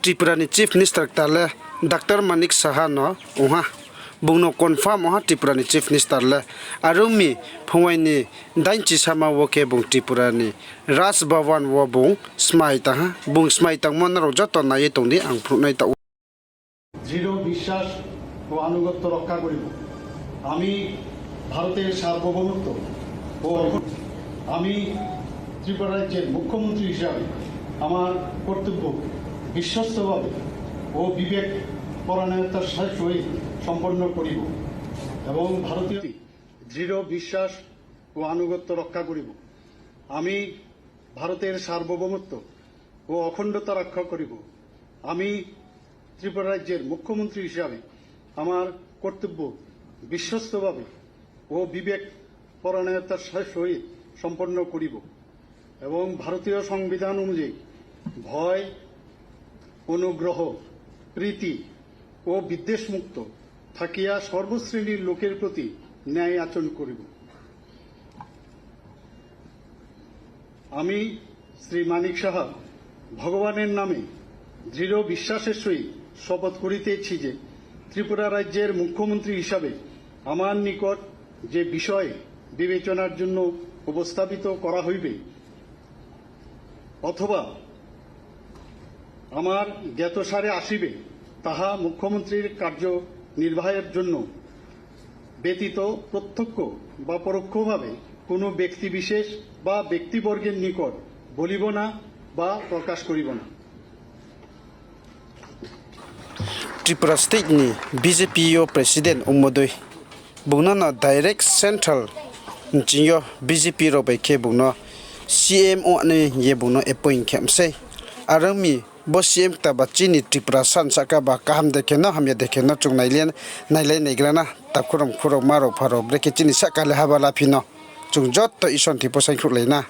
Tripura ni Chief Minister tale Dr. Manik Saha no uha bungno confirm uha Tripura ni Chief Minister le arumi phongwai ni dainchi sama woke bung Tripura ni Raj Bhawan wo bung smai ta ha bung smai tang mon ro joto na ye tongdi ang phrunai ta দৃঢ় বিশ্বাস ও আনুগত্য রক্ষা করিব। আমি ভারতের সার্বভৌমত্ব ও আমি ত্রিপুরা রাজ্যের মুখ্যমন্ত্রী হিসাবে আমার কর্তব্য বিশ্বস্তভাবে ও বিবেক পরায়ণতার সহিত সম্পন্ন করিব এবং ভারতীয় দৃঢ় বিশ্বাস ও আনুগত্য রক্ষা করিব। আমি ভারতের সার্বভৌমত্ব ও অখণ্ডতা রক্ষা করিব। আমি ত্রিপুরা রাজ্যের মুখ্যমন্ত্রী হিসাবে আমার কর্তব্য বিশ্বস্তভাবে ও বিবেক পরায়ণতার সহিত সম্পন্ন করিব এবং ভারতীয় সংবিধান অনুযায়ী ভয় অনুগ্রহ প্রীতি ও বিদ্বেষমুক্ত থাকিয়া সর্বশ্রেণীর লোকের প্রতি ন্যায় আচরণ করিব। আমি শ্রী মানিক সাহা ভগবানের নামে দৃঢ় বিশ্বাসের সহিত শপথ করিতেছি যে ত্রিপুরা রাজ্যের মুখ্যমন্ত্রী হিসাবে আমার নিকট যে বিষয় বিবেচনার জন্য উপস্থাপিত করা হইবে অথবা আমার জ্ঞাতসারে আসিবে তাহা মুখ্যমন্ত্রীর কার্য নির্বাহের জন্য ব্যতীত প্রত্যক্ষ বা পরোক্ষভাবে কোনো ব্যক্তিবিশেষ বা ব্যক্তিবর্গের নিকট বলিব না বা প্রকাশ করিব না। Tripura State ni BJP yo President umodoi bungno na direct central jinyo BJP ro bai ke bungno CMO ni ye bungno appoint khamse arami bo CM ta ba chini Tripura san saka ba kaham dekhe na hamya dekhe na chung nailian nailai naigrana tapkhuram khurok maro pharo breke chini saka le habala phino chung jot to ison tipo sai khuk leina